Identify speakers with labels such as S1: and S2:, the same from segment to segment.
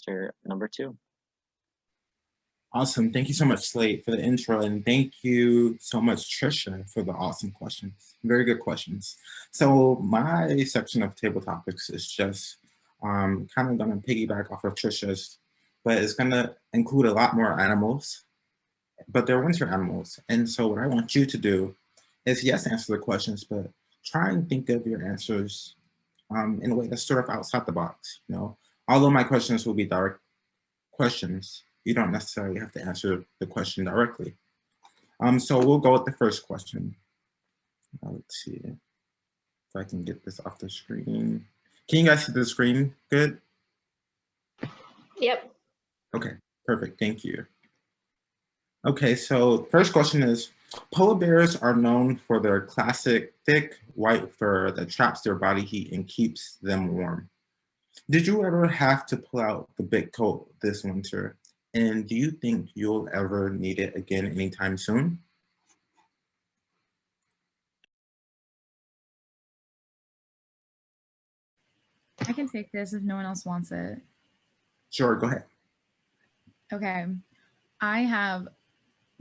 S1: Toastmaster number 2.
S2: Awesome. Thank you so much, Slate, for the intro. And thank you so much, Trisha, for the awesome questions. Very good questions. So my section of table topics is just kind of going to piggyback off of Trisha's, but it's going to include a lot more animals, but they're winter animals. And so what I want you to do is, yes, answer the questions, but try and think of your answers in a way that's sort of outside the box. You know, although my questions will be direct questions, you don't necessarily have to answer the question directly. So we'll go with the first question. Let's see if I can get this off the screen. Can you guys see the screen good?
S3: Yep.
S2: Okay, perfect, thank you. Okay, so first question is, polar bears are known for their classic thick white fur that traps their body heat and keeps them warm. Did you ever have to pull out the big coat this winter? And do you think you'll ever need it again anytime soon?
S4: I can take this if no one else wants it.
S2: Sure, go ahead.
S4: Okay. I have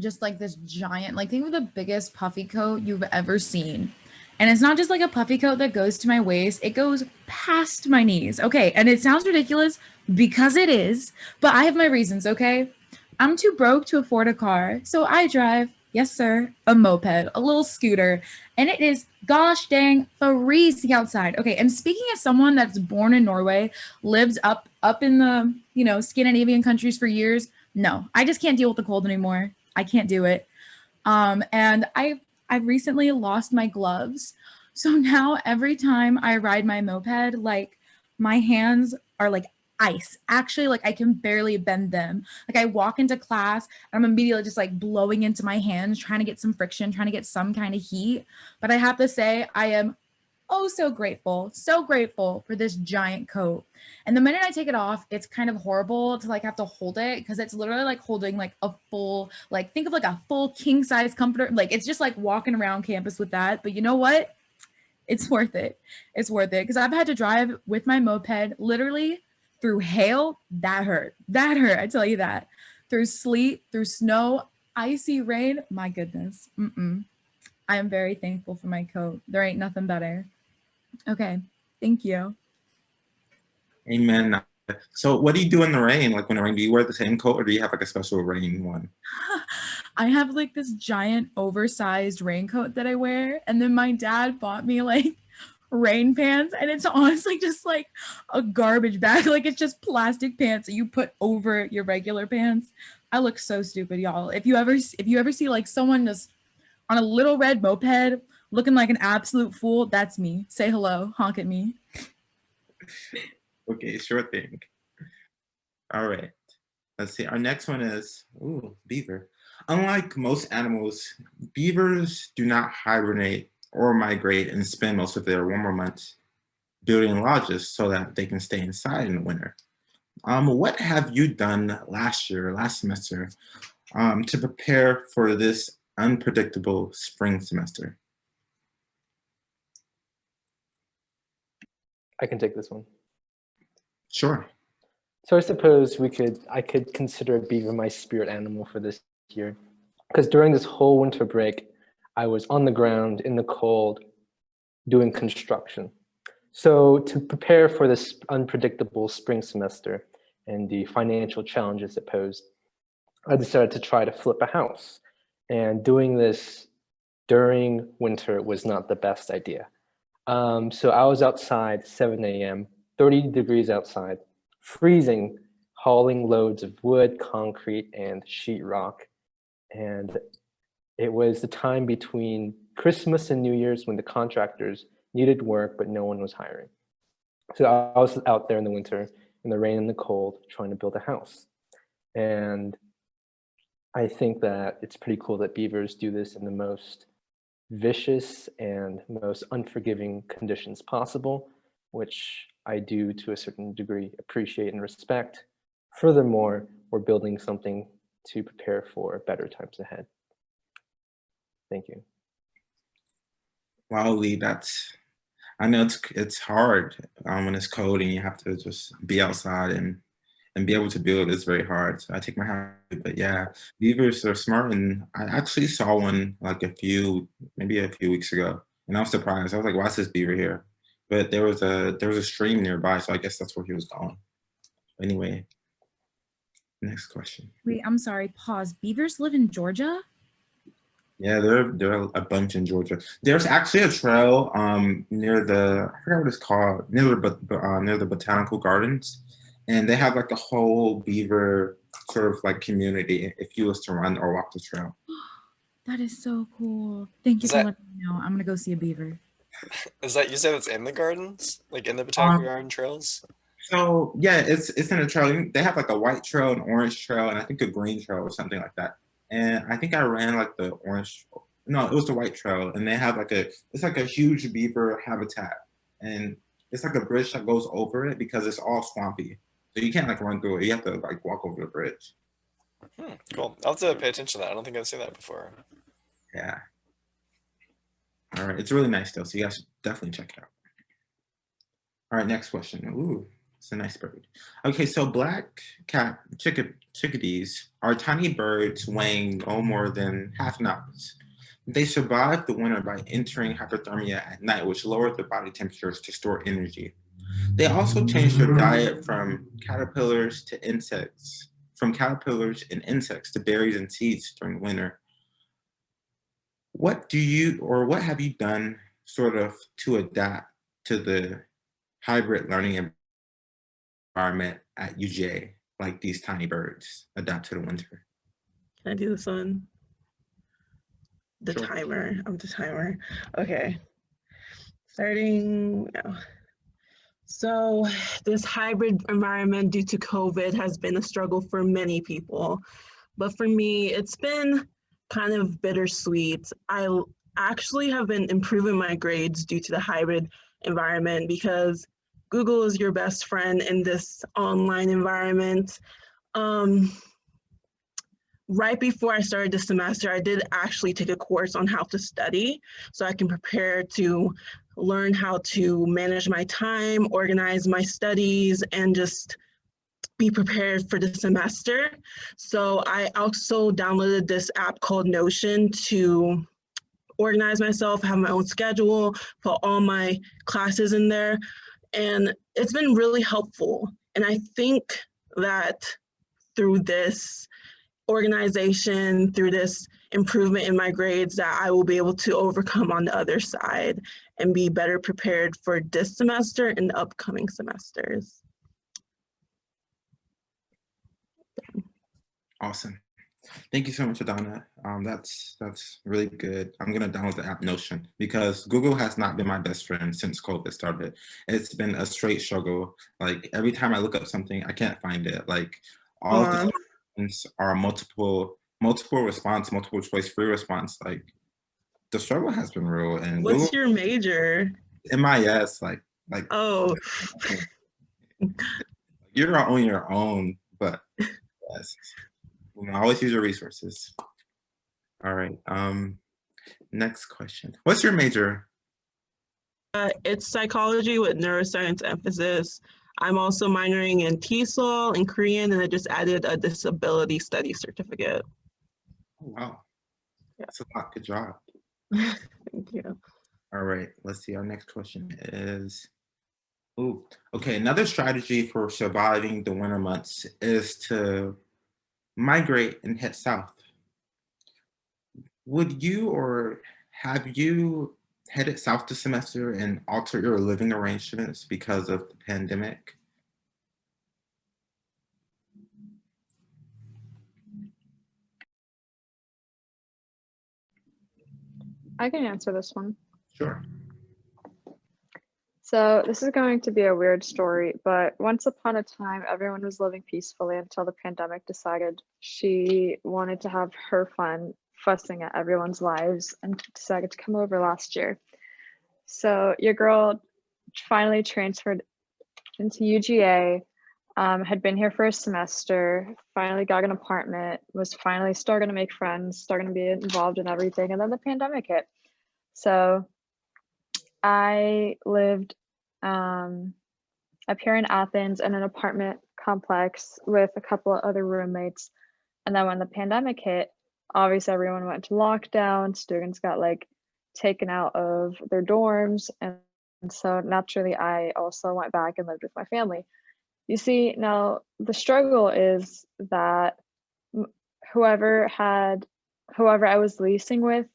S4: just like this giant, like think of the biggest puffy coat you've ever seen. And it's not just like a puffy coat that goes to my waist, it goes past my knees. Okay, and it sounds ridiculous because it is, but I have my reasons, okay? I'm too broke to afford a car, so I drive, yes sir, a moped, a little scooter, and it is gosh dang freezing outside. Okay, and speaking as someone that's born in Norway, lived up in the, you know, Scandinavian countries for years, no, I just can't deal with the cold anymore. I can't do it. And I recently lost my gloves. So now every time I ride my moped, like my hands are like ice. Actually, like I can barely bend them. Like I walk into class, and I'm immediately just like blowing into my hands, trying to get some friction, trying to get some kind of heat. But I have to say, I am oh so grateful for this giant coat. And the minute I take it off, it's kind of horrible to like have to hold it because it's literally like holding like a full, like think of like a full king size comforter. Like it's just like walking around campus with that. But you know what? It's worth it. It's worth it because I've had to drive with my moped literally through hail. That hurt. I tell you that. Through sleet, through snow, icy rain. My goodness. I am very thankful for my coat. There ain't nothing better. Okay, thank you.
S2: Amen. So what do you do in the rain? Like when it rains, do you wear the same coat or do you have like a special rain one?
S4: I have like this giant oversized raincoat that I wear. And then my dad bought me like rain pants, and it's honestly just like a garbage bag. Like it's just plastic pants that you put over your regular pants. I look so stupid, y'all. If you ever see like someone just on a little red moped looking like an absolute fool, that's me. Say hello, honk at me.
S2: Okay, sure thing. All right, let's see. Our next one is, beaver. Unlike most animals, beavers do not hibernate or migrate and spend most of their warmer months building lodges so that they can stay inside in the winter. What have you done last semester, to prepare for this unpredictable spring semester?
S5: I can take this one.
S2: Sure.
S5: So I suppose I could consider a beaver my spirit animal for this year, because during this whole winter break, I was on the ground in the cold doing construction. So to prepare for this unpredictable spring semester and the financial challenges it posed, I decided to try to flip a house. And doing this during winter was not the best idea. So I was outside 7 a.m., 30 degrees outside, freezing, hauling loads of wood, concrete, and sheetrock. And it was the time between Christmas and New Year's when the contractors needed work, but no one was hiring. So I was out there in the winter, in the rain and the cold, trying to build a house. And I think that it's pretty cool that beavers do this in the most vicious and most unforgiving conditions possible, which I do to a certain degree appreciate and respect. Furthermore, we're building something to prepare for better times ahead. Thank you.
S2: Wow, Lee, I know it's hard when it's cold and you have to just be outside and and be able to build is very hard. So I take my hat, but yeah, beavers are smart, and I actually saw one like maybe a few weeks ago, and I was surprised. I was like, why is this beaver here? But there was a stream nearby, so I guess that's where he was going. Anyway, next question.
S4: Wait, I'm sorry. Pause. Beavers live in Georgia?
S2: Yeah, there are a bunch in Georgia. There's actually a trail near I forgot what it's called, near the botanical gardens, and they have like a whole beaver sort of like community if you was to run or walk the trail.
S4: That is so cool. Thank you for letting me know. I'm gonna go see a beaver.
S1: Is that, you said it's in the gardens, like in the botanical garden trails?
S2: So yeah, it's in a trail. They have like a white trail, an orange trail, and I think a green trail or something like that. And I think I ran like the orange. No, it was the white trail, and they have it's like a huge beaver habitat, and it's like a bridge that goes over it because it's all swampy. So you can't like run through it. You have to like walk over the bridge.
S1: Cool. I'll have to pay attention to that. I don't think I've seen that before.
S2: Yeah. All right, it's really nice though, so you guys should definitely check it out. All right, next question. Ooh, it's a nice bird. Okay, so black cap chickadees are tiny birds weighing no more than half an ounce. They survive the winter by entering hypothermia at night, which lowers their body temperatures to store energy. They also change their diet from caterpillars and insects to berries and seeds during winter. What have you done sort of to adapt to the hybrid learning environment at UGA, like these tiny birds adapt to the winter?
S3: Can I do this one? The
S2: Sure.
S3: timer. I'm the timer. Okay. Starting now. So this hybrid environment due to COVID has been a struggle for many people. But for me, it's been kind of bittersweet. I actually have been improving my grades due to the hybrid environment because Google is your best friend in this online environment. Right before I started this semester, I did actually take a course on how to study so I can prepare to learn how to manage my time, organize my studies, and just be prepared for the semester. So I also downloaded this app called Notion to organize myself, have my own schedule, put all my classes in there. And it's been really helpful. And I think that through this organization, through this improvement in my grades, that I will be able to overcome on the other side and be better prepared for this semester and the upcoming semesters.
S2: Awesome. Thank you so much, Adanna. That's really good. I'm gonna download the app Notion because Google has not been my best friend since COVID started. It's been a straight struggle. Like every time I look up something, I can't find it. Like all of the options are multiple response, multiple choice free response. Like the struggle has been real. And
S3: what's your major?
S2: MIS, like
S3: oh,
S2: you're on your own, but yes. Always use your resources. All right. Next question. What's your major?
S3: It's psychology with neuroscience emphasis. I'm also minoring in TESOL and Korean, and I just added a disability study certificate.
S2: Oh, wow. That's a lot. Good job.
S3: Thank you.
S2: All right. Let's see. Our next question is, okay. Another strategy for surviving the winter months is to migrate and head south. Would you or have you headed south this semester and altered your living arrangements because of the pandemic?
S6: I can answer this one.
S2: Sure.
S6: So this is going to be a weird story, but once upon a time, everyone was living peacefully until the pandemic decided she wanted to have her fun fussing at everyone's lives and decided to come over last year. So your girl finally transferred into UGA, had been here for a semester, finally got an apartment, was finally starting to make friends, starting to be involved in everything, and then the pandemic hit. So I lived up here in Athens in an apartment complex with a couple of other roommates. And then when the pandemic hit, obviously everyone went to lockdown. Students got like taken out of their dorms. And so naturally, I also went back and lived with my family. You see, now the struggle is that whoever I was leasing with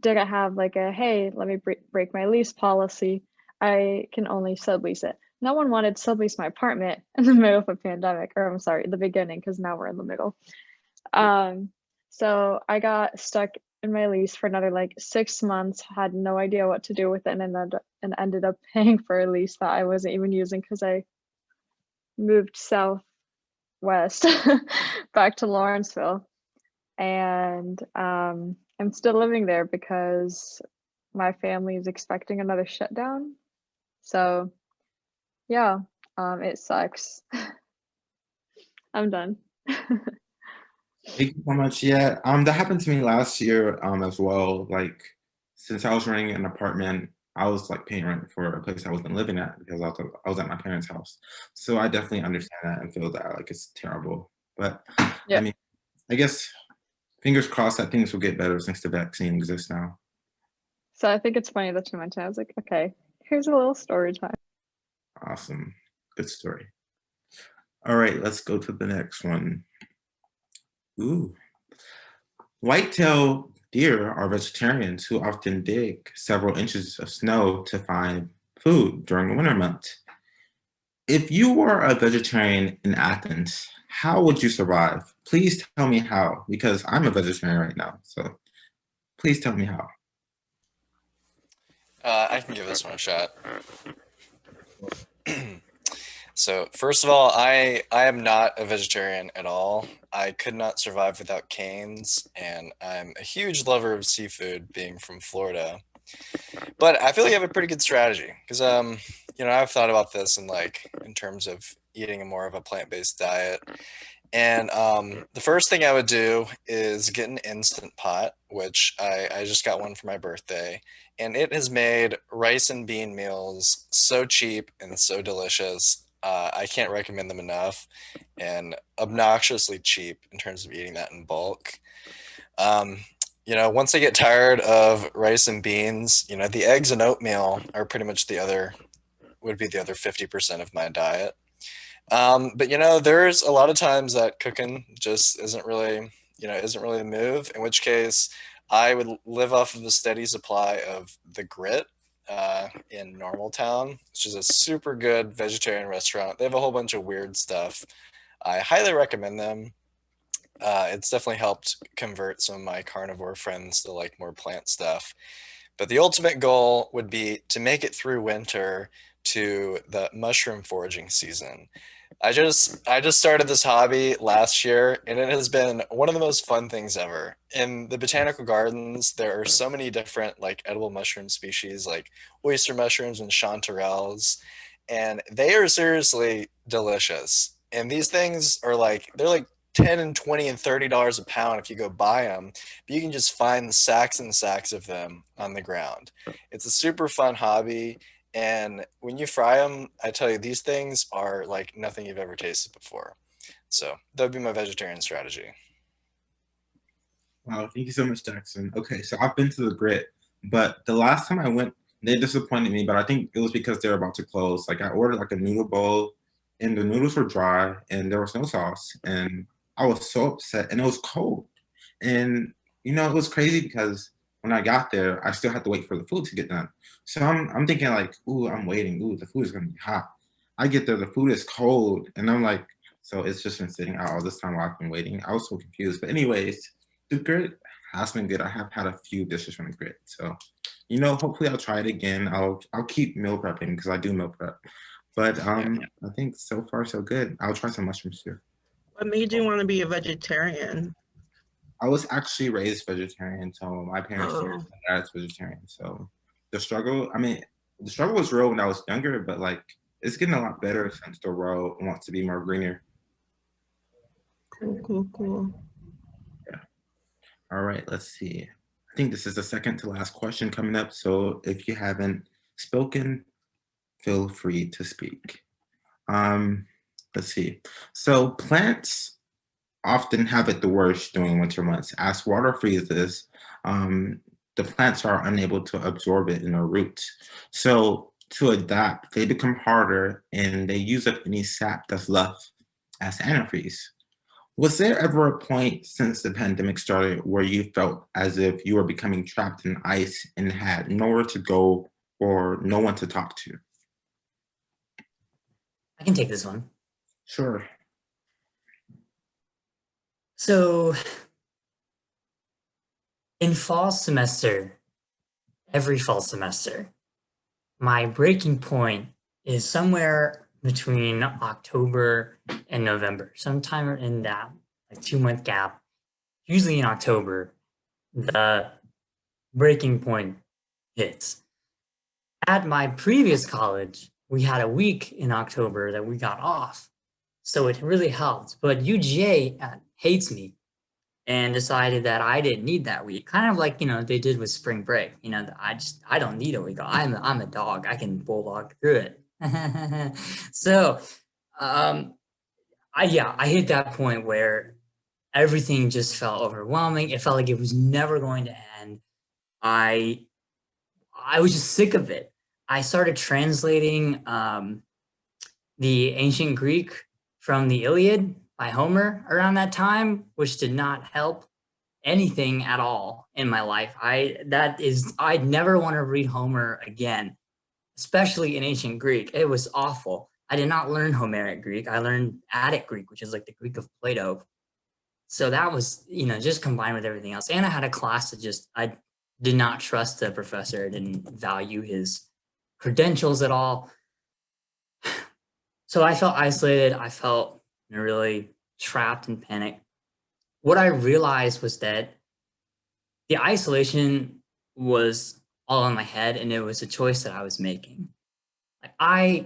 S6: didn't have like a, hey, let me break my lease policy. I can only sublease it. No one wanted to sublease my apartment in the middle of a pandemic, or I'm sorry, the beginning, because now we're in the middle. So I got stuck in my lease for another like 6 months, had no idea what to do with it, and ended up paying for a lease that I wasn't even using because I moved southwest back to Lawrenceville. And I'm still living there because my family is expecting another shutdown. So yeah, it sucks. I'm done.
S2: Thank you so much. Yeah, that happened to me last year as well. Like, since I was renting an apartment, I was like paying rent for a place I wasn't living at because I was at my parents' house. So I definitely understand that and feel that like it's terrible. But
S6: Yeah.
S2: I mean, I guess fingers crossed that things will get better since the vaccine exists now.
S6: So I think it's funny that you mentioned. I was like, okay, here's a little story time.
S2: Awesome. Good story. All right, let's go to the next one. Ooh. White-tailed deer are vegetarians who often dig several inches of snow to find food during the winter months. If you were a vegetarian in Athens, how would you survive? Please tell me how, because I'm a vegetarian right now. So please tell me how.
S1: I can give this one a shot. So first of all, I am not a vegetarian at all. I could not survive without canes, and I'm a huge lover of seafood, being from Florida. But I feel like I have a pretty good strategy because I've thought about this in terms of eating more of a plant-based diet. And the first thing I would do is get an Instant Pot, which I just got one for my birthday. And it has made rice and bean meals so cheap and so delicious. I can't recommend them enough, and obnoxiously cheap in terms of eating that in bulk. Once I get tired of rice and beans, the eggs and oatmeal are pretty much would be the other 50% of my diet. But there's a lot of times that cooking just isn't really the move, in which case I would live off of a steady supply of the Grit in Normaltown, which is a super good vegetarian restaurant. They have a whole bunch of weird stuff. I highly recommend them. It's definitely helped convert some of my carnivore friends to like more plant stuff. But the ultimate goal would be to make it through winter to the mushroom foraging season. I just started this hobby last year, and it has been one of the most fun things ever. In the botanical gardens, there are so many different like edible mushroom species, like oyster mushrooms and chanterelles, and they are seriously delicious. And these things are they're like 10 and 20 and $30 a pound if you go buy them, but you can just find sacks and sacks of them on the ground. It's a super fun hobby. And when you fry them, I tell you, these things are like nothing you've ever tasted before. So that would be my vegetarian strategy.
S2: Wow, thank you so much, Jackson. Okay, so I've been to the Grit, but the last time I went, they disappointed me, but I think it was because they were about to close. Like, I ordered like a noodle bowl, and the noodles were dry, and there was no sauce, and I was so upset, and it was cold. And, it was crazy because when I got there, I still had to wait for the food to get done. So I'm thinking like, ooh, I'm waiting. Ooh, the food is gonna be hot. I get there, the food is cold, and I'm like, so it's just been sitting out all this time while I've been waiting. I was so confused. But anyways, the Grit has been good. I have had a few dishes from the Grit. So, hopefully I'll try it again. I'll keep meal prepping because I do meal prep. But I think so far so good. I'll try some mushrooms too.
S3: What made you want to be a vegetarian?
S2: I was actually raised vegetarian, so my parents and my dad's vegetarian. So the struggle was real when I was younger, but like it's getting a lot better since the world wants to be more greener.
S3: Cool.
S2: Yeah. All right, let's see. I think this is the second to last question coming up. So if you haven't spoken, feel free to speak. Let's see. So plants often have it the worst during winter months. As water freezes, the plants are unable to absorb it in their roots. So to adapt, they become harder and they use up any sap that's left as antifreeze. Was there ever a point since the pandemic started where you felt as if you were becoming trapped in ice and had nowhere to go or no one to talk to?
S7: I can take this one.
S2: Sure.
S7: So in fall semester, every fall semester, my breaking point is somewhere between October and November, sometime in that like 2-month gap. Usually in October, the breaking point hits. At my previous college, we had a week in October that we got off. So it really helped. But UGA hates me and decided that I didn't need that week. Kind of like, they did with spring break. I don't need a week. I'm a dog. I can bulldog through it. So I hit that point where everything just felt overwhelming. It felt like it was never going to end. I was just sick of it. I started translating the ancient Greek from the Iliad by Homer around that time, which did not help anything at all in my life. I'd never want to read Homer again, especially in ancient Greek. It was awful. I did not learn Homeric Greek. I learned Attic Greek, which is like the Greek of Plato. So that was, just combined with everything else. And I had a class that I did not trust the professor. I didn't value his credentials at all. So I felt isolated. I felt really trapped in panic. What I realized was that the isolation was all in my head, and it was a choice that I was making. I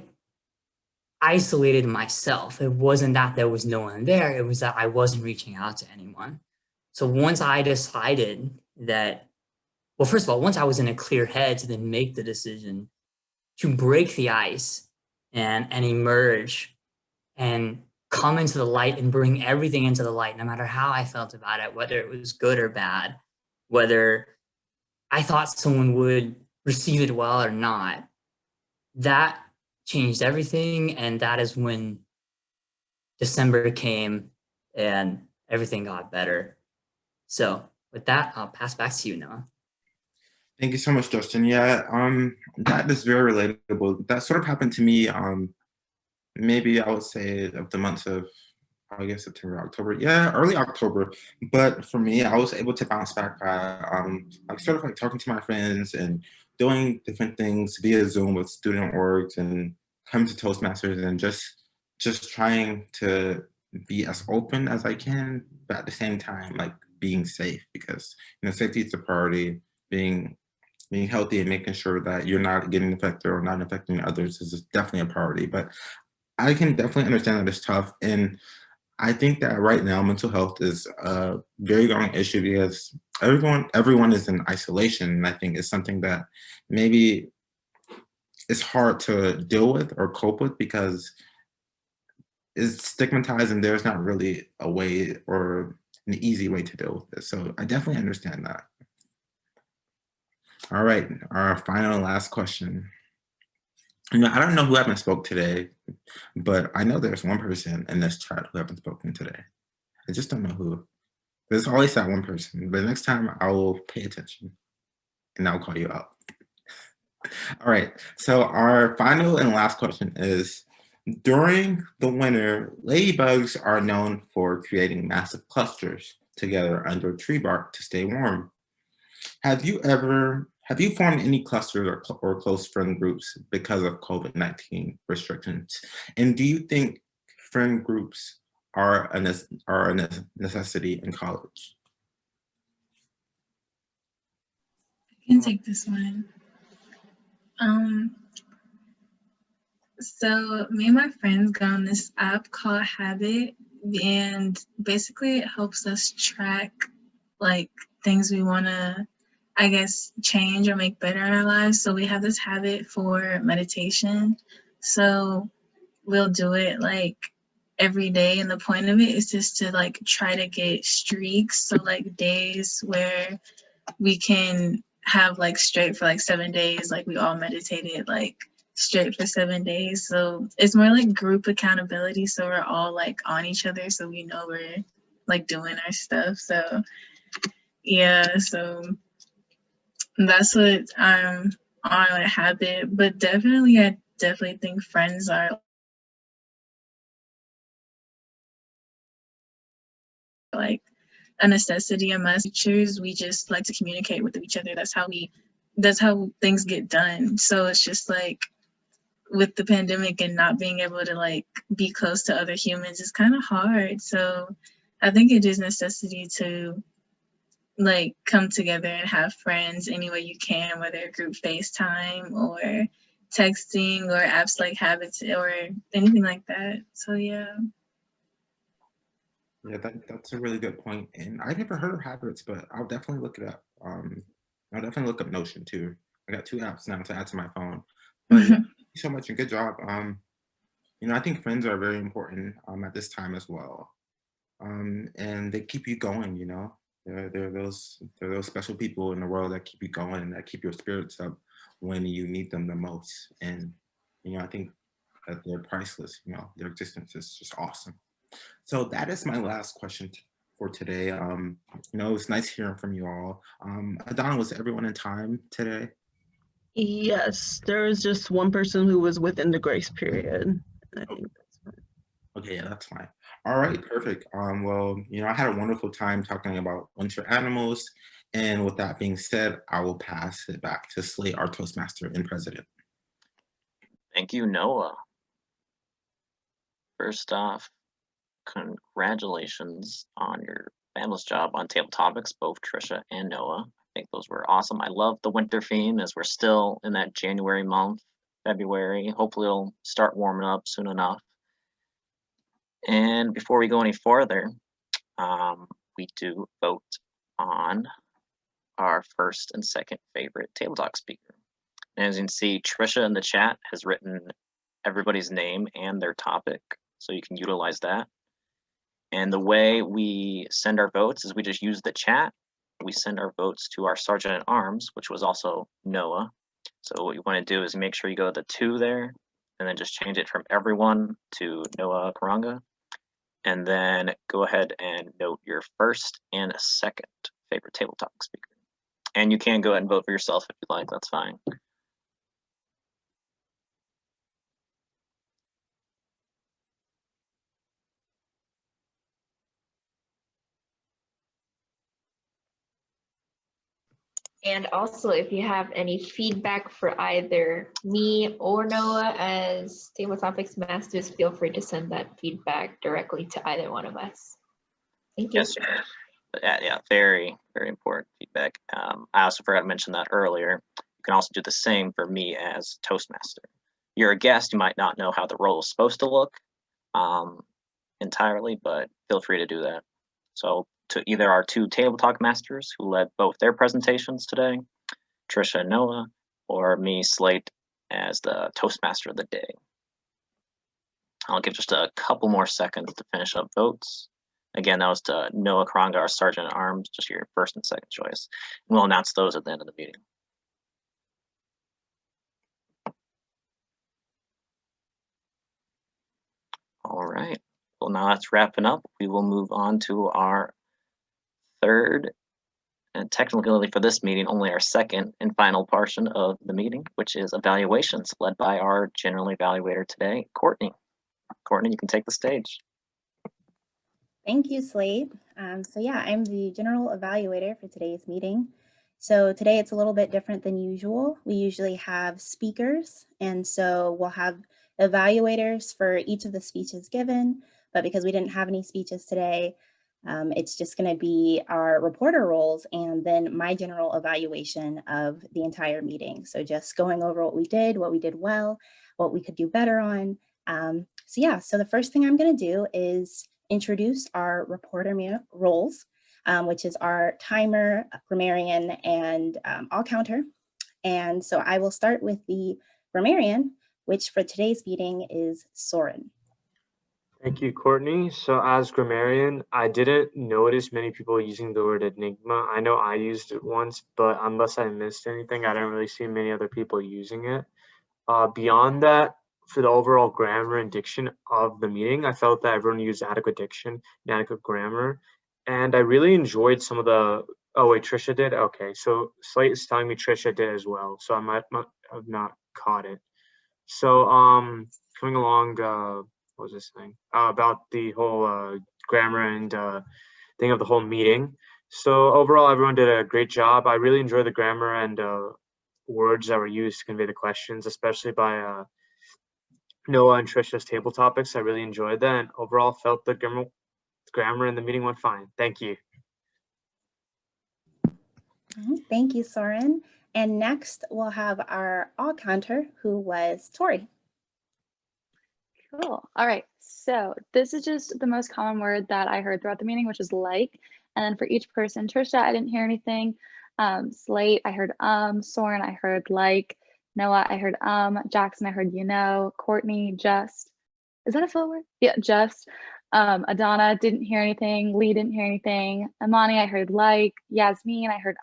S7: isolated myself. It wasn't that there was no one there. It was that I wasn't reaching out to anyone. So once I decided that, well, first of all, once I was in a clear head to then make the decision to break the ice and emerge and come into the light and bring everything into the light, no matter how I felt about it, whether it was good or bad, whether I thought someone would receive it well or not, that changed everything. And that is when December came and everything got better. So with that, I'll pass back to you, Noah.
S2: Thank you so much, Justin. Yeah, that is very relatable. That sort of happened to me, maybe I would say of the months of August, September, October. Yeah, early October. But for me, I was able to bounce back by sort of like talking to my friends and doing different things via Zoom with student orgs and coming to Toastmasters and just trying to be as open as I can, but at the same time, like being safe, because safety is the priority. Being healthy and making sure that you're not getting infected or not infecting others is definitely a priority. But I can definitely understand that it's tough. And I think that right now mental health is a very growing issue because everyone is in isolation. And I think it's something that maybe it's hard to deal with or cope with because it's stigmatized and there's not really a way or an easy way to deal with it. So I definitely understand that. All right, our final and last question. I don't know who haven't spoke today, but I know there's one person in this chat who haven't spoken today. I just don't know who. There's always that one person, but next time I will pay attention and I'll call you out. All right, so our final and last question is, during the winter, ladybugs are known for creating massive clusters together under tree bark to stay warm. Have you formed any clusters or close friend groups because of COVID-19 restrictions? And do you think friend groups are a necessity in college?
S8: I can take this one. So me and my friends got on this app called Habit, and basically it helps us track like things we want to, I guess, change or make better in our lives. So we have this habit for meditation. So we'll do it like every day, and the point of it is just to like try to get streaks, so like days where we can have like straight for like 7 days, like we all meditated like straight for 7 days. So it's more like group accountability, so we're all like on each other, so we know we're like doing our stuff. So yeah, so that's what I'm on a habit. But definitely, I definitely think friends are like a necessity, a must. Teachers, we just like to communicate with each other. That's how things get done. So it's just like with the pandemic and not being able to like be close to other humans, it's kind of hard. So I think it is necessity to like come together and have friends any way you can, whether group FaceTime or texting or apps like Habits or anything like that. So yeah.
S2: Yeah, that's a really good point. And I never heard of Habits, but I'll definitely look it up. I'll definitely look up Notion too. I got 2 apps now to add to my phone. But yeah, thank you so much and good job. I think friends are very important at this time as well. And they keep you going, They're those special people in the world that keep you going and that keep your spirits up when you need them the most. And I think that they're priceless, their existence is just awesome. So that is my last question for today. It was nice hearing from you all. Adanna, was everyone in time today?
S3: Yes, there was just one person who was within the grace period. I think that's fine.
S2: Okay, yeah, that's fine. All right, perfect. Well, I had a wonderful time talking about winter animals. And with that being said, I will pass it back to Slate, our Toastmaster and president.
S9: Thank you, Noah. First off, congratulations on your fabulous job on table topics, both Trisha and Noah. I think those were awesome. I love the winter theme as we're still in that January month, February. Hopefully it'll start warming up soon enough. And before we go any further, we do vote on our first and second favorite table talk speaker. And as you can see, Trisha in the chat has written everybody's name and their topic, so you can utilize that. And the way we send our votes is we just use the chat. We send our votes to our Sergeant at Arms, which was also Noah. So what you want to do is make sure you go to the 2 there, and then just change it from everyone to Noah Kuranga. And then go ahead and note your first and second favorite table talk speaker. And you can go ahead and vote for yourself if you'd like, that's fine.
S10: And also, if you have any feedback for either me or Noah as Table Topics Masters, feel free to send that feedback directly to either one of us. Thank you.
S9: Yes, yeah, very, very important feedback. I also forgot to mention that earlier. You can also do the same for me as Toastmaster. You're a guest, you might not know how the role is supposed to look entirely, but feel free to do that. So to either our 2 table talk masters who led both their presentations today, Trisha and Noah, or me, Slate, as the Toastmaster of the day. I'll give just a couple more seconds to finish up votes. Again, that was to Noah Karanga, our Sergeant at Arms, just your first and second choice. And we'll announce those at the end of the meeting. All right, well, now that's wrapping up. We will move on to our third, and technically for this meeting, only our second and final portion of the meeting, which is evaluations, led by our general evaluator today, Courtney. Courtney, you can take the stage.
S11: Thank you, Slate. So yeah, I'm the general evaluator for today's meeting. So today it's a little bit different than usual. We usually have speakers, and so we'll have evaluators for each of the speeches given, but because we didn't have any speeches today, it's just going to be our reporter roles and then my general evaluation of the entire meeting. So just going over what we did well, what we could do better on. So the first thing I'm going to do is introduce our reporter roles, which is our timer, grammarian, and all counter. And so I will start with the grammarian, which for today's meeting is Sourin.
S12: Thank you, Courtney. So as grammarian, I didn't notice many people using the word enigma. I know I used it once, but unless I missed anything, I didn't really see many other people using it. Beyond that, for the overall grammar and diction of the meeting, I felt that everyone used adequate diction and adequate grammar. And I really enjoyed some of the, oh wait, Trisha did? Okay, so Slate is telling me Trisha did as well. So I might have not caught it. So coming along, what was this thing? About the whole grammar and thing of the whole meeting. So overall, everyone did a great job. I really enjoyed the grammar and words that were used to convey the questions, especially by Noah and Trisha's table topics. I really enjoyed that, and overall felt the grammar in the meeting went fine. Thank you.
S11: Thank you, Sourin. And next we'll have our all counter, who was Tori.
S6: Cool. All right. So this is just the most common word that I heard throughout the meeting, which is like. And then for each person, Trisha, I didn't hear anything. Slate, I heard Sourin, I heard like. Noah, I heard Jackson, I heard Courtney, just. Is that a full word? Yeah, just. Adanna, didn't hear anything. Lee, didn't hear anything. Amani, I heard like. Yasmin, I heard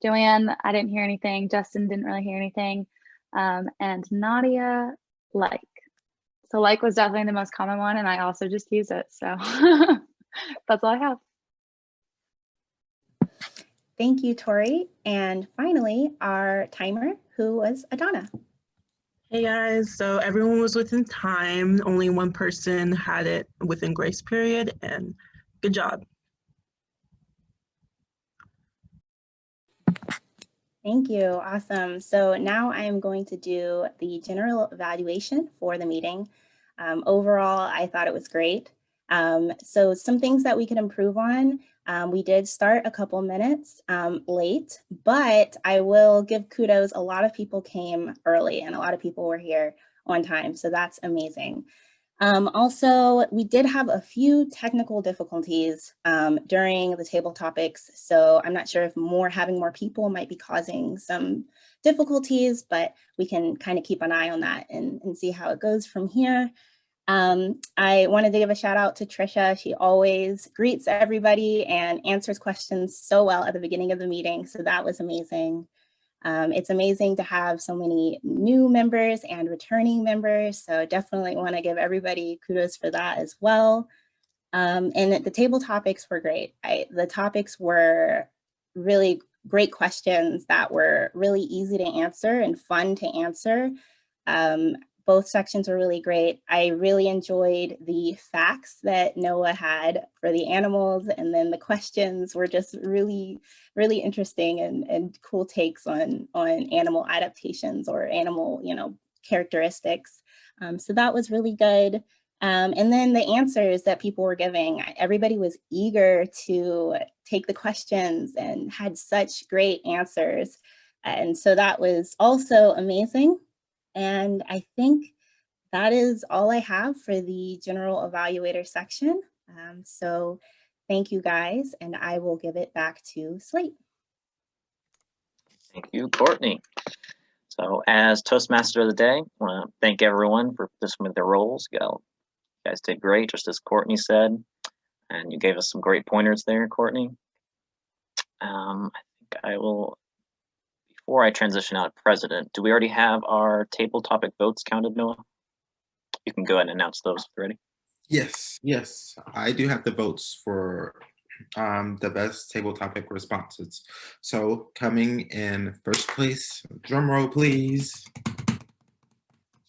S6: Joanne, I didn't hear anything. Justin didn't really hear anything. And Nadia, like. So like was definitely the most common one, and I also just use it. So that's all I have.
S11: Thank you, Tori. And finally, our timer, who was Adanna.
S3: Hey guys, so everyone was within time. Only one person had it within grace period, and good job.
S11: Thank you. Awesome. So now I am going to do the general evaluation for the meeting. Overall, I thought it was great. So some things that we could improve on. We did start a couple minutes late, but I will give kudos. A lot of people came early and a lot of people were here on time. So that's amazing. Also, we did have a few technical difficulties during the table topics. So I'm not sure if having more people might be causing some difficulties, but we can kind of keep an eye on that and see how it goes from here. I wanted to give a shout out to Trisha. She always greets everybody and answers questions so well at the beginning of the meeting. So that was amazing. It's amazing to have so many new members and returning members. So definitely want to give everybody kudos for that as well. And the table topics were great. The topics were really great questions that were really easy to answer and fun to answer. Both sections were really great. I really enjoyed the facts that Noah had for the animals, and then the questions were just really, really interesting and cool takes on animal adaptations or animal, characteristics. So that was really good. And then the answers that people were giving, everybody was eager to take the questions and had such great answers. And so that was also amazing. And I think that is all I have for the general evaluator section. So thank you guys, and I will give it back to Slate.
S9: Thank you, Courtney. So as Toastmaster of the day, I want to thank everyone for participating with their roles. You guys did great, just as Courtney said, and you gave us some great pointers there, Courtney. I think I will, before I transition out of president, do we already have our table topic votes counted, Noah? You can go ahead and announce those if you're ready.
S2: Yes, I do have the votes for the best table topic responses. So coming in first place, drum roll please,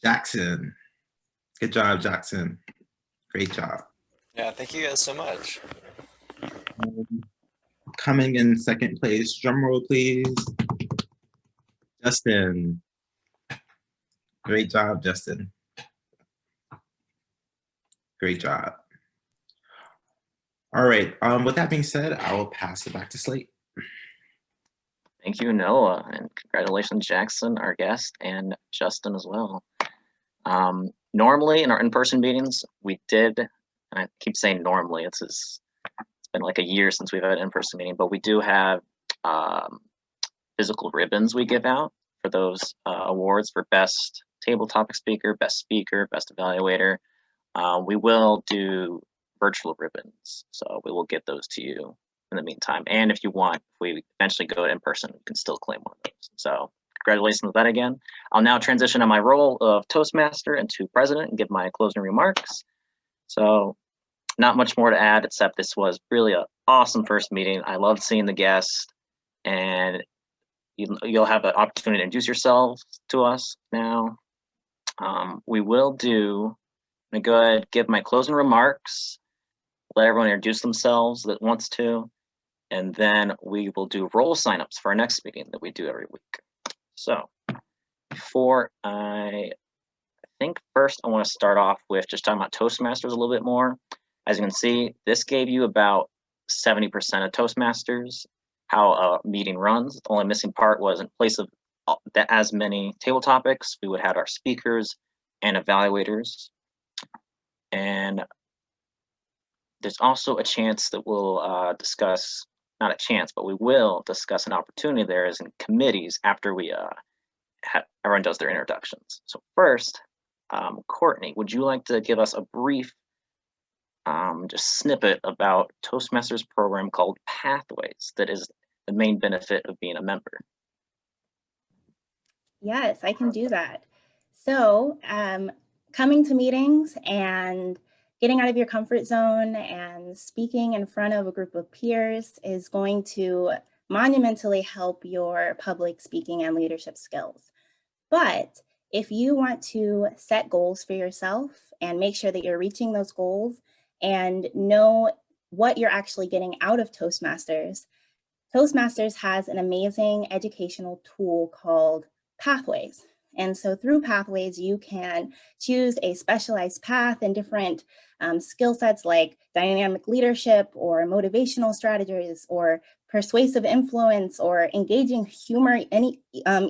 S2: Jackson. Good job, Jackson. Great job.
S1: Yeah, thank you guys so much.
S2: Coming in second place, drum roll please, Justin. Great job, Justin. Great job. All right, with that being said, I will pass it back to Slate.
S9: Thank you, Noah, and congratulations, Jackson, our guest, and Justin as well. Normally in our in-person meetings, we did, and I keep saying normally, it's been like a year since we've had an in-person meeting, but we do have physical ribbons we give out for those awards for best table topic speaker, best evaluator. We will do virtual ribbons, so we will get those to you in the meantime. And if you want, if we eventually go in person, you can still claim one of those. So congratulations with that again. I'll now transition on my role of Toastmaster into president and give my closing remarks. So not much more to add, except this was really an awesome first meeting. I loved seeing the guests, and you'll have an opportunity to introduce yourselves to us now. We will do, I'm gonna go ahead, give my closing remarks, let everyone introduce themselves that wants to, and then we will do role signups for our next meeting that we do every week. So before I think first I want to start off with just talking about Toastmasters a little bit more. As you can see, this gave you about 70% of Toastmasters, how a meeting runs. The only missing part was in place of as many table topics, we would have our speakers and evaluators. And there's also a chance that we'll discuss, not a chance, but we will discuss an opportunity there is in committees after we everyone does their introductions. So first, Courtney, would you like to give us a brief just snippet about Toastmasters program called Pathways that is the main benefit of being a member?
S11: Yes, I can do that. So coming to meetings and getting out of your comfort zone and speaking in front of a group of peers is going to monumentally help your public speaking and leadership skills. But if you want to set goals for yourself and make sure that you're reaching those goals and know what you're actually getting out of Toastmasters, Toastmasters has an amazing educational tool called Pathways. And so through Pathways, you can choose a specialized path in different skill sets like dynamic leadership or motivational strategies or persuasive influence or engaging humor,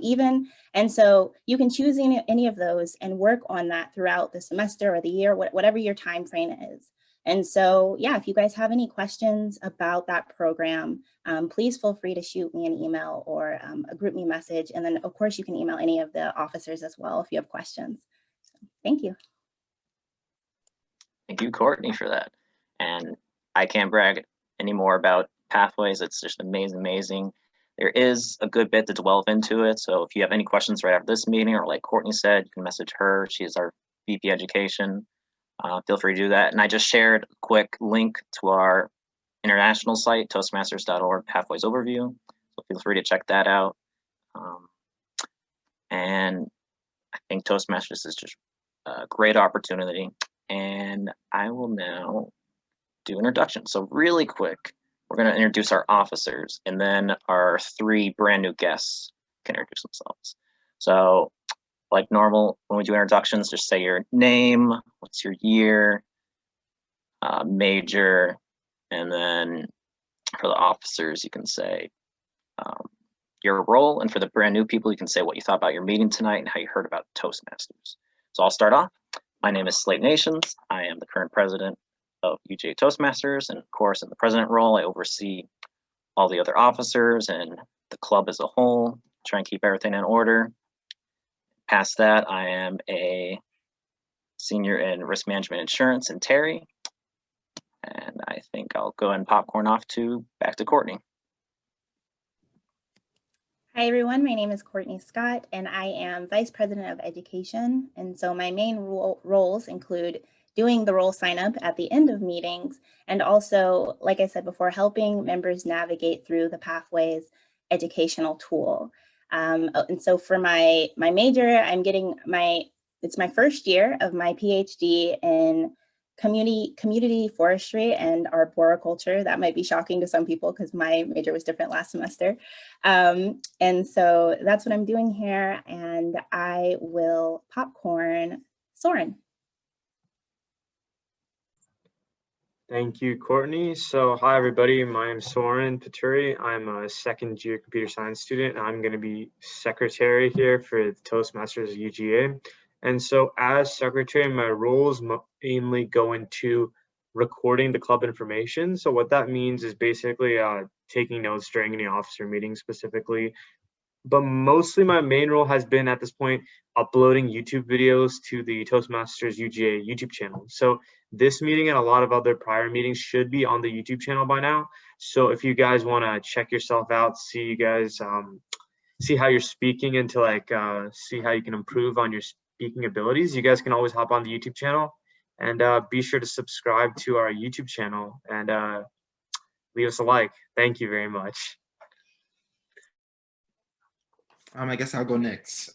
S11: even. And so you can choose any of those and work on that throughout the semester or the year, whatever your time frame is. And so, yeah, if you guys have any questions about that program, please feel free to shoot me an email or a group me message. And then, of course, you can email any of the officers as well if you have questions. So, thank you.
S9: Thank you, Courtney, for that. And I can't brag anymore about Pathways. It's just amazing. There is a good bit to delve into it. So if you have any questions right after this meeting, or like Courtney said, you can message her. She is our VP Education. Feel free to do that. And I just shared a quick link to our international site, toastmasters.org Pathways Overview. So feel free to check that out. And I think Toastmasters is just a great opportunity. And I will now do introductions. So really quick, we're going to introduce our officers, and then our 3 brand new guests can introduce themselves. So like normal, when we do introductions, just say your name, what's your year, major, and then for the officers, you can say your role, and for the brand new people, you can say what you thought about your meeting tonight and how you heard about Toastmasters. So I'll start off. My name is Slate Nations. I am the current president of UGA Toastmasters, and of course, in the president role, I oversee all the other officers and the club as a whole, try and keep everything in order. Past that, I am a senior in risk management insurance in Terry. And I think I'll go and popcorn off back to Courtney.
S11: Hi, everyone. My name is Courtney Scott, and I am Vice President of Education. And so my main roles include doing the role sign up at the end of meetings, and also, like I said before, helping members navigate through the Pathways educational tool. And so for my major, I'm getting it's my first year of my PhD in community forestry and arboriculture. That might be shocking to some people because my major was different last semester. And so that's what I'm doing here, and I will popcorn Sourin.
S12: Thank you, Courtney. So hi, everybody. My name is Sourin Paturi. I'm a second-year computer science student. I'm going to be secretary here for the Toastmasters UGA. And so as secretary, my roles mainly go into recording the club information. So what that means is basically taking notes during any officer meeting, specifically but mostly my main role has been at this point uploading YouTube videos to the Toastmasters UGA YouTube channel. So this meeting and a lot of other prior meetings should be on the YouTube channel by now. So if you guys want to check yourself out, see you guys, see how you're speaking, and to like see how you can improve on your speaking abilities, you guys can always hop on the YouTube channel, and be sure to subscribe to our YouTube channel and leave us a like. Thank you very much.
S2: I guess I'll go next.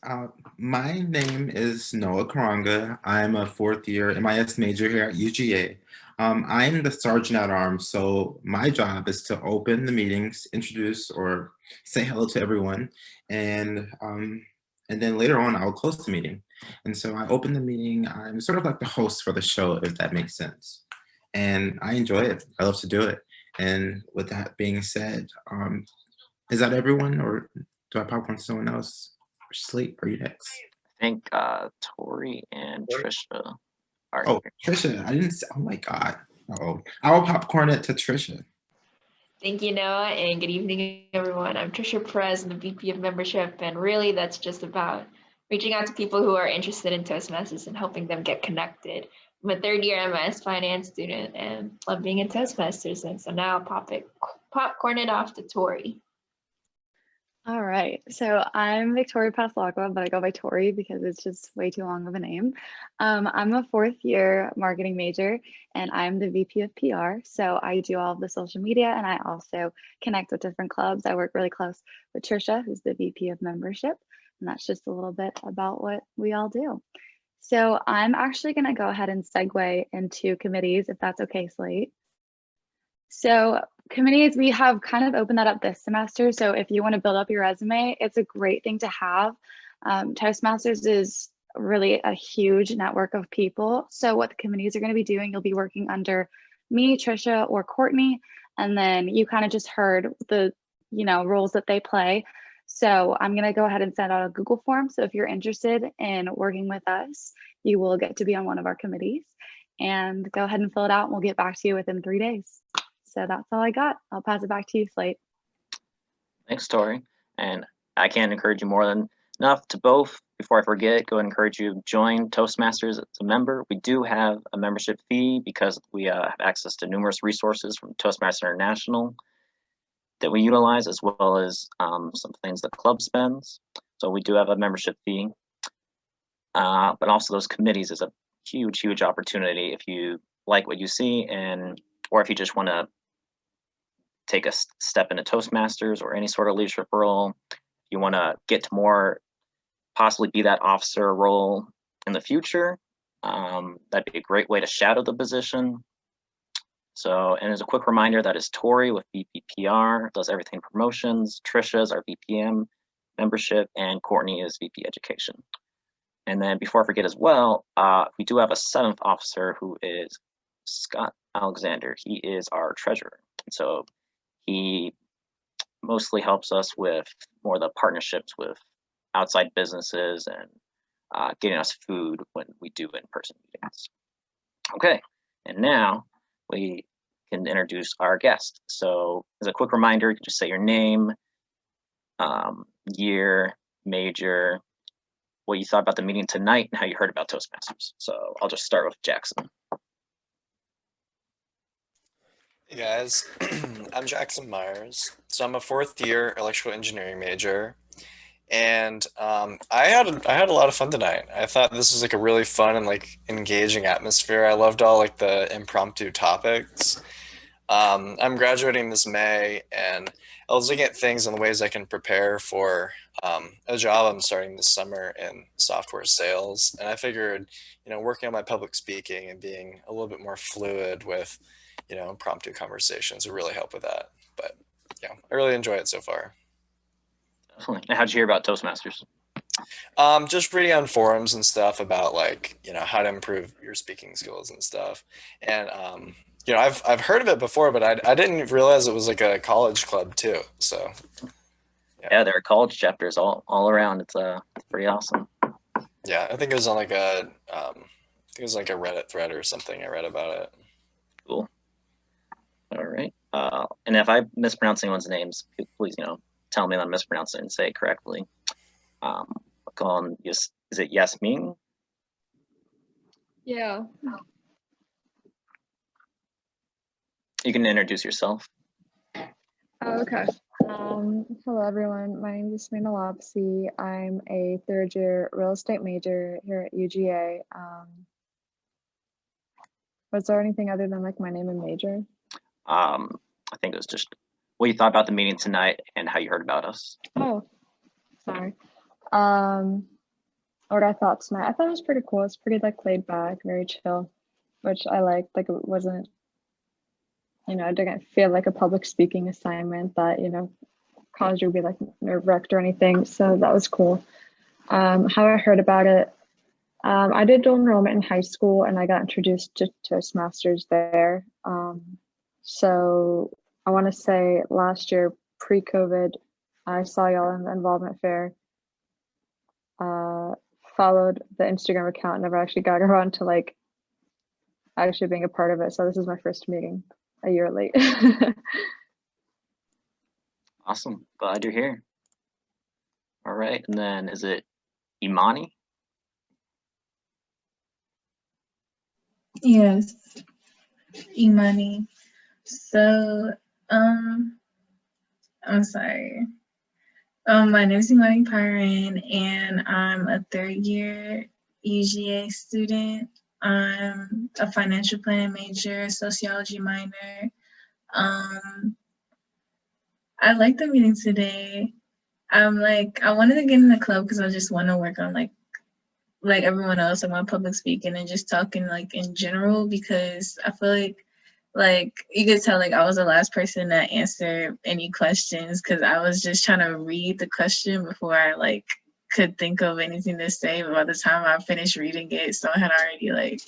S2: My name is Noah Karanga. I'm a fourth year MIS major here at UGA. I'm the sergeant at arms, so my job is to open the meetings, introduce or say hello to everyone, and then later on I'll close the meeting. And so I open the meeting. I'm sort of like the host for the show, if that makes sense. And I enjoy it. I love to do it. And with that being said, is that everyone, or do I popcorn to someone else? Slate, are you next?
S9: I think Tori and Trisha are
S2: Oh,
S9: here.
S2: Trisha, I didn't say, oh my God. Uh-oh. I'll popcorn it to Trisha.
S10: Thank you, Noah, and good evening, everyone. I'm Tricia Perez, I'm the VP of Membership, and really that's just about reaching out to people who are interested in Toastmasters and helping them get connected. I'm a third-year MIS finance student and love being in Toastmasters, and so now I'll popcorn it off to Tori.
S6: All right, so I'm Victoria Passalacqua, but I go by Tori because it's just way too long of a name. I'm a fourth year marketing major and I'm the VP of PR. So I do all of the social media and I also connect with different clubs. I work really close with Tricia, who's the VP of membership. And that's just a little bit about what we all do. So I'm actually gonna go ahead and segue into committees, if that's okay, Slate. So committees, we have kind of opened that up this semester. So if you want to build up your resume, it's a great thing to have. Toastmasters is really a huge network of people. So what the committees are going to be doing, you'll be working under me, Tricia, or Courtney, and then you kind of just heard the roles that they play. So I'm going to go ahead and send out a Google form. So if you're interested in working with us, you will get to be on one of our committees, and go ahead and fill it out and we'll get back to you within 3 days. So that's all I got. I'll pass it back to you, Slate.
S9: Thanks, Tori. And I can't encourage you more than enough to both. Before I forget, go and encourage you to join Toastmasters as a member. We do have a membership fee because we have access to numerous resources from Toastmasters International that we utilize, as well as some things the club spends. So we do have a membership fee. But also those committees is a huge, huge opportunity if you like what you see, or if you just want to take a step into Toastmasters or any sort of leadership role, you want to get to more, possibly be that officer role in the future, that'd be a great way to shadow the position. So, and as a quick reminder, that is Tori with VPPR, does everything promotions, Tricia is our VPM membership, and Courtney is VP education. And then before I forget as well, we do have a 7th officer who is Scott Alexander. He is our treasurer. So he mostly helps us with more of the partnerships with outside businesses and getting us food when we do in-person meetings. Okay, and now we can introduce our guest. So as a quick reminder, you can just say your name, year, major, what you thought about the meeting tonight, and how you heard about Toastmasters. So I'll just start with Jackson.
S1: Hey guys, I'm Jackson Myers. So I'm a 4th year electrical engineering major, and I had a lot of fun tonight. I thought this was like a really fun and like engaging atmosphere. I loved all like the impromptu topics. I'm graduating this May, and I was looking at things and the ways I can prepare for a job I'm starting this summer in software sales. And I figured, working on my public speaking and being a little bit more fluid with impromptu conversations would really help with that. But yeah, I really enjoy it so far.
S9: Definitely. Now, how'd you hear about Toastmasters?
S1: Just reading on forums and stuff about like, how to improve your speaking skills and stuff. And, I've heard of it before, but I didn't realize it was like a college club too. So
S9: yeah, there are college chapters all around. It's pretty awesome.
S1: Yeah, I think it was on like a Reddit thread or something. I read about it.
S9: Cool. All right. And if I mispronounce anyone's names, please, tell me that I'm mispronouncing it and say it correctly. Con yes, is it Yasmin?
S6: Yeah.
S9: You can introduce yourself.
S6: Oh, okay. Hello everyone. My name is Yasmin Alapsi. I'm a third year real estate major here at UGA. Was there anything other than like my name and major?
S9: I think it was just what you thought about the meeting tonight and how you heard about us.
S6: Oh, sorry. What I thought tonight, I thought it was pretty cool. It's pretty like laid back, very chill, which I liked. Like it wasn't, you know, I didn't feel like a public speaking assignment that, you know, caused you to be like nerve-wracked or anything. So that was cool. How I heard about it, I did dual enrollment in high school and I got introduced to Toastmasters there. So I want to say last year, pre-COVID, I saw y'all in the involvement fair. Followed the Instagram account, never actually got around to like actually being a part of it. So this is my first meeting a year late.
S9: Awesome, glad you're here. All right, and then is it Imani?
S8: Yes, Imani. So, I'm sorry. My name is Imani Pyron, and I'm a third year UGA student. I'm a financial planning major, sociology minor. I like the meeting today. I wanted to get in the club because I just want to work on like everyone else, like my public speaking and just talking like in general, because I feel like you could tell like I was the last person that answered any questions because I was just trying to read the question before I like could think of anything to say. But by the time I finished reading it, someone had already like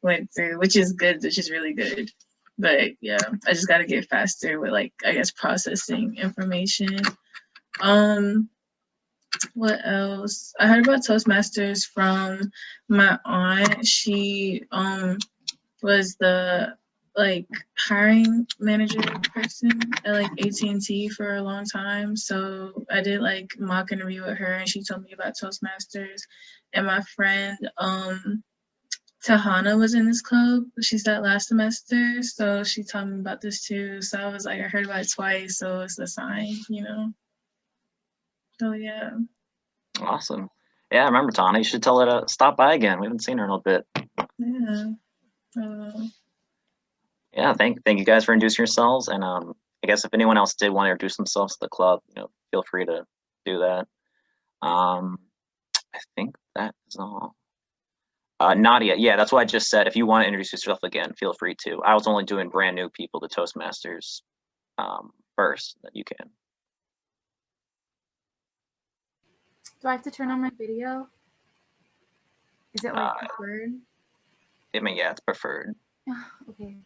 S8: went through, which is good, which is really good. But yeah, I just got to get faster with like, I guess, processing information. What else? I heard about Toastmasters from my aunt. She was the like hiring manager person at like AT&T for a long time. So I did like mock interview with her and she told me about Toastmasters. And my friend Tahana was in this club. She said last semester. So she told me about this too. So I was like, I heard about it twice. So it's a sign, you know? So yeah.
S9: Awesome. Yeah, I remember Tana. You should tell her to stop by again. We haven't seen her in a bit.
S8: Yeah.
S9: Yeah, thank you guys for introducing yourselves. And I guess if anyone else did want to introduce themselves to the club, you know, feel free to do that. I think that is all. Nadia, yeah, that's what I just said. If you want to introduce yourself again, feel free to. I was only doing brand new people to Toastmasters first, that you can.
S4: Do I have to turn on my video? Is it like preferred?
S9: I mean, yeah, it's preferred.
S4: Okay.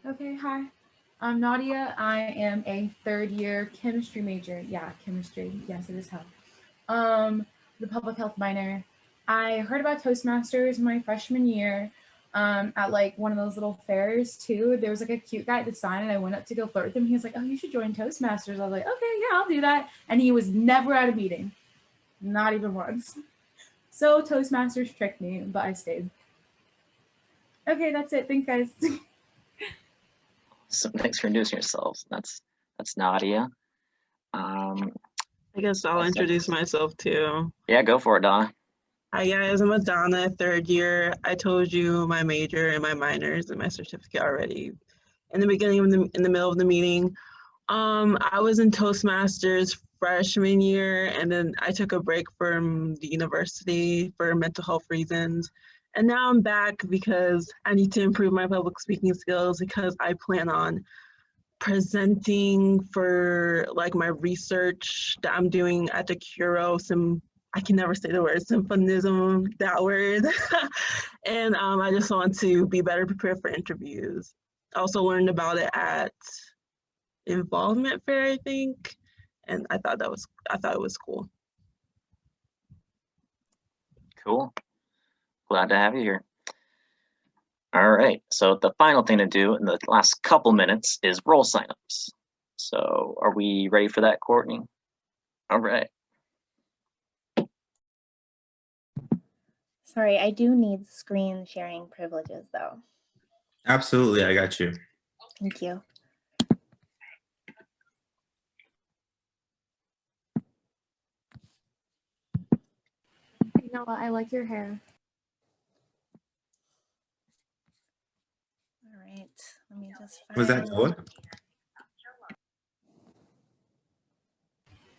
S4: Okay, hi. I'm Nadia. I am a third year chemistry major. Yeah, chemistry. Yes, it is health. The public health minor. I heard about Toastmasters my freshman year at like one of those little fairs too. There was like a cute guy at the sign and I went up to go flirt with him. He was like, oh, you should join Toastmasters. I was like, okay, yeah, I'll do that. And he was never at a meeting. Not even once. So Toastmasters tricked me, but I stayed. Okay, that's it. Thanks, guys.
S9: So thanks for introducing yourselves. That's Nadia.
S3: I guess I'll introduce myself too.
S9: Yeah, go for it, Donna.
S3: Hi guys, I'm Adanna, third year. I told you my major and my minors and my certificate already in the beginning of in the middle of the meeting. I was in Toastmasters freshman year and then I took a break from the university for mental health reasons. And now I'm back because I need to improve my public speaking skills because I plan on presenting for like my research that I'm doing at the Curo. I can never say the word symphonism, that word. And I just want to be better prepared for interviews. I also learned about it at Involvement Fair, I think. And I thought it was cool.
S9: Cool. Glad to have you here. All right, so the final thing to do in the last couple minutes is role signups. So are we ready for that, Courtney? All right.
S11: Sorry, I do need screen sharing privileges though.
S2: Absolutely, I got you.
S11: Thank you.
S4: You know what? I like your hair.
S11: All right, let me just find.
S2: Was that Noah?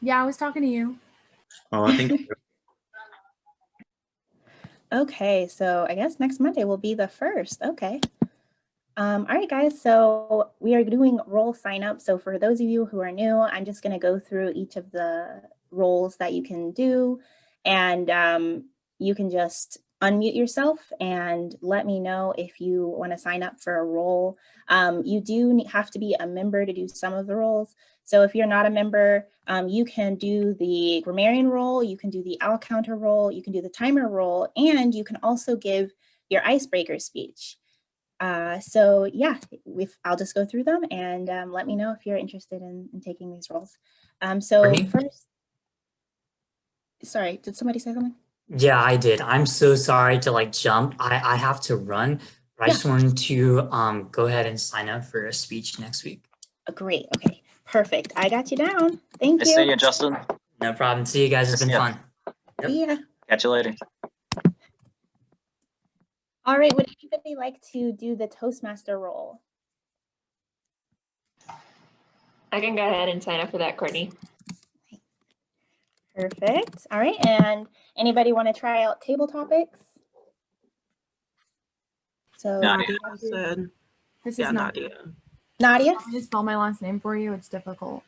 S4: Yeah, I was talking to you.
S2: Oh, I think.
S11: Okay, so I guess next Monday will be the 1st. Okay. All right, guys, so we are doing role sign up. So for those of you who are new, I'm just going to go through each of the roles that you can do, and you can just unmute yourself and let me know if you want to sign up for a role. You do have to be a member to do some of the roles. So if you're not a member, you can do the Grammarian role, you can do the owl counter role, you can do the timer role, and you can also give your icebreaker speech. So yeah, I'll just go through them and let me know if you're interested in taking these roles. So
S7: Courtney?
S11: first, sorry, did somebody say something?
S7: Yeah, I did. I'm so sorry to like jump. I have to run, but I just wanted to go ahead and sign up for a speech next week.
S11: Great, okay, perfect. I got you down. Thank
S9: Nice
S11: you.
S9: seeing you, Justin.
S7: No problem. See you guys. It's been fun. Yep.
S11: Yeah.
S9: Catch you later.
S11: All right, would anybody like to do the Toastmaster role?
S10: I can go ahead and sign up for that, Courtney.
S11: Perfect. All right, and anybody want to try out table topics? So
S3: Nadia said,
S4: This
S3: yeah,
S4: is
S3: Nadia.
S11: Nadia?
S4: I'll just spell my last name for you. It's difficult.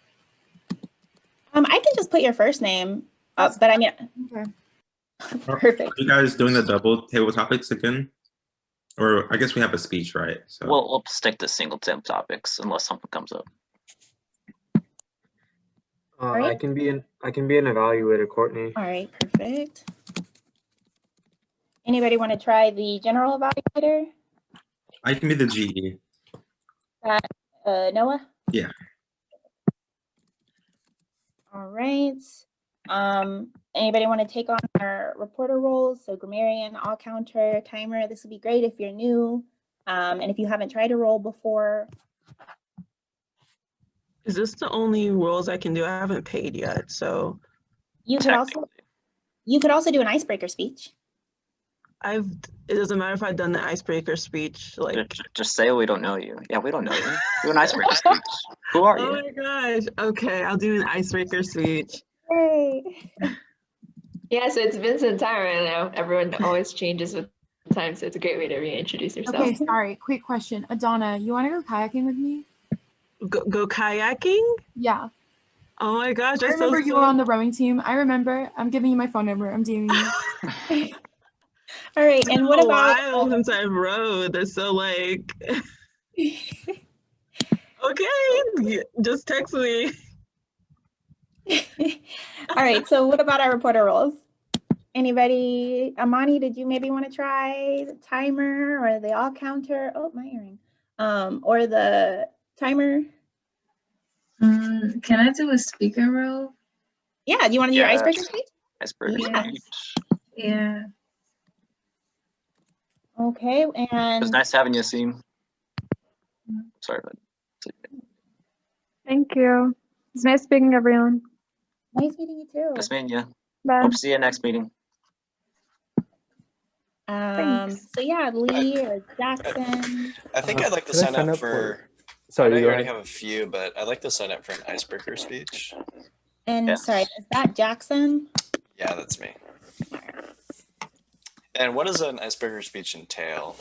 S11: I can just put your first name up, but I mean,
S4: Okay.
S11: perfect.
S2: Are you guys doing the double table topics again? Or I guess we have a speech, right? So
S9: We'll stick to single table topics unless something comes up.
S11: right.
S12: I can be an evaluator, Courtney.
S11: All right, perfect. Anybody want to try the general evaluator?
S2: I can be the GE.
S11: Noah?
S2: Yeah.
S11: All right. Anybody want to take on our reporter roles? So Grammarian, all counter, timer. This would be great if you're new. And if you haven't tried a role before.
S3: Is this the only roles I can do? I haven't paid yet, so.
S11: You could also do an icebreaker speech.
S3: It doesn't matter if I've done the icebreaker speech. Like,
S9: just say we don't know you. Yeah, we don't know you. Do an icebreaker speech. Who are you?
S3: oh my gosh. Okay, I'll do an icebreaker speech.
S11: Yay.
S10: Yeah, so it's been some time right now. Everyone always changes with time, so it's a great way to reintroduce yourself.
S4: Okay, sorry. Quick question. Adanna, you want to go kayaking with me?
S3: Go kayaking?
S4: Yeah.
S3: Oh my gosh,
S4: I remember you were on the rowing team. I remember. I'm giving you my phone number. I'm DMing you.
S11: All right,
S3: It's
S11: and
S3: been
S11: what
S3: a
S11: about
S3: while since I've rowed, so like, okay, just text me.
S11: All right, so what about our reporter roles? Anybody? Amani, did you maybe want to try the timer or the all counter? Oh, my earring. Or the timer?
S8: Can I do a speaker role?
S11: Yeah, do you want to do your icebreaker speech?
S9: Icebreaker speech.
S8: Yeah.
S11: Okay, and
S9: It was nice having you, Asim. Sorry, but
S6: Thank you. It's nice speaking, everyone.
S11: nice meeting you too.
S9: nice meeting you.
S6: Bye.
S9: Hope to see you next meeting.
S11: So yeah, Lee or Jackson.
S1: I think I'd like to
S5: Could I
S1: sign
S5: sign
S1: up
S5: up
S1: for.
S5: Sorry,
S1: I know
S5: you
S1: you
S5: go
S1: already
S5: ahead.
S1: have a few, but I'd like to sign up for an icebreaker speech.
S11: And
S9: Yes.
S11: sorry, is that Jackson?
S1: Yeah, that's me. And what does an icebreaker speech entail?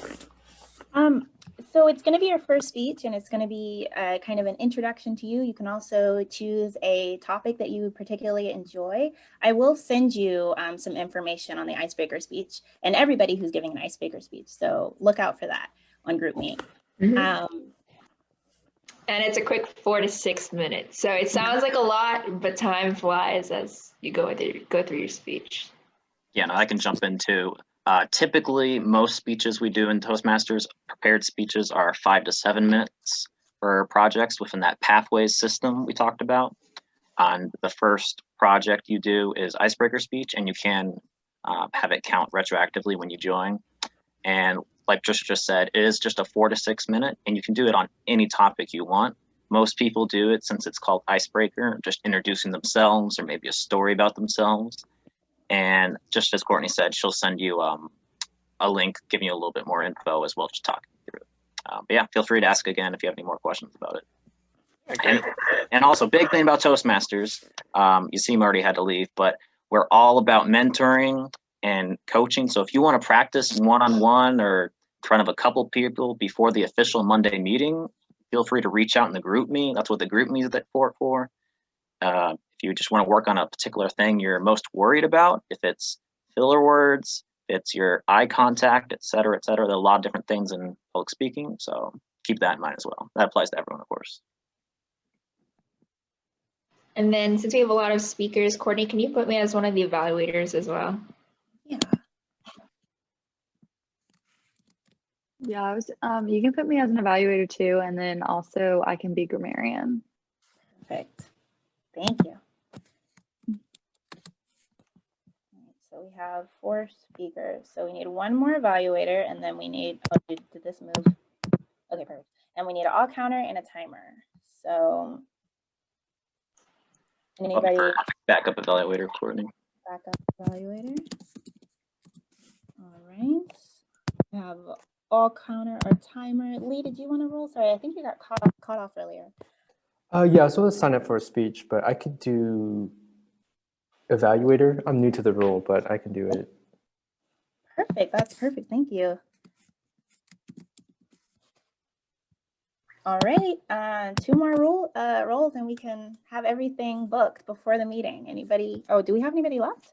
S11: So it's going to be your first speech, and it's going to be kind of an introduction to you. You can also choose a topic that you particularly enjoy. I will send you some information on the icebreaker speech and everybody who's giving an icebreaker speech. So look out for that on GroupMe.
S10: And it's a quick 4 to 6 minutes. So it sounds like a lot, but time flies as you go through your speech.
S9: Yeah, no, I can jump in too. Typically, most speeches we do in Toastmasters, prepared speeches are 5 to 7 minutes for projects within that pathways system we talked about. On the first project you do is Icebreaker Speech, and you can have it count retroactively when you join. And like Trisha just said, it is just a 4 to 6 minute, and you can do it on any topic you want. Most people do it since it's called Icebreaker, just introducing themselves or maybe a story about themselves. And just as Courtney said, she'll send you a link giving you a little bit more info as well, just talking through it. But yeah, feel free to ask again if you have any more questions about it. And also, big thing about Toastmasters, you see him already had to leave, but we're all about mentoring and coaching. So if you want to practice one-on-one or in front of a couple people before the official Monday meeting, feel free to reach out in the group me. That's what the group me is for. If you just want to work on a particular thing you're most worried about, if it's filler words, if it's your eye contact, et cetera, there are a lot of different things in public speaking. So keep that in mind as well. That applies to everyone, of course.
S10: And then since we have a lot of speakers, Courtney, can you put me as one of the evaluators as well?
S11: Yeah.
S6: Yeah, you can put me as an evaluator too, and then also I can be grammarian.
S11: Perfect. Thank you. So we have 4 speakers. So we need 1 more evaluator, and then we need, oh, did this move? Okay, perfect. And we need an all counter and a timer. So anybody?
S9: Backup evaluator, Courtney.
S11: Backup evaluator. All right. We have all counter or timer. Lee, did you want to roll? Sorry, I think you got caught off earlier.
S5: Yeah, so let's sign up for a speech, but I could do evaluator. I'm new to the role, but I can do it.
S11: Perfect. That's perfect. Thank you. All right. 2 more roles, and we can have everything booked before the meeting. Anybody? Oh, do we have anybody left?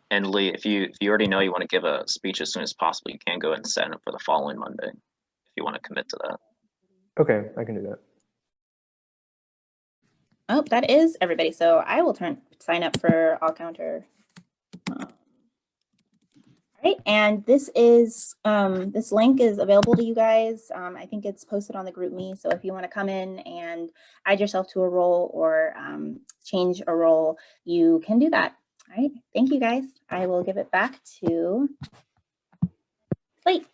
S9: And Lee, if you already know you want to give a speech as soon as possible, you can go ahead and set it for the following Monday if you want to commit to that.
S5: Okay, I can do that.
S11: Oh, that is everybody. So I will sign up for all counter. All right, and this link is available to you guys. I think it's posted on the group me. So if you want to come in and add yourself to a role or change a role, you can do that. All right, thank you guys. I will give it back to Slate.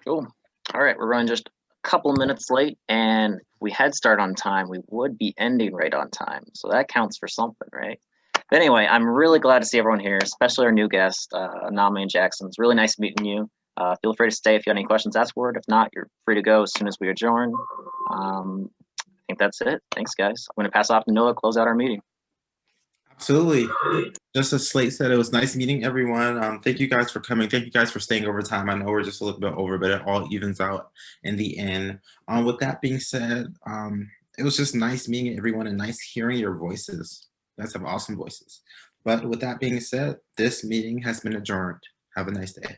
S9: Cool. All right, we're running just a couple minutes late, and if we had started on time, we would be ending right on time. So that counts for something, right? But anyway, I'm really glad to see everyone here, especially our new guest, Anami and Jackson. It's really nice meeting you. Feel free to stay if you have any questions afterward. If not, you're free to go as soon as we adjourn. I think that's it. Thanks, guys. I'm going to pass off to Noah, close out our meeting.
S2: Absolutely. Just as Slate said, it was nice meeting everyone. Thank you guys for coming. Thank you guys for staying over time. I know we're just a little bit over, but it all evens out in the end. With that being said, it was just nice meeting everyone and nice hearing your voices. You guys have awesome voices. But with that being said, this meeting has been adjourned. Have a nice day.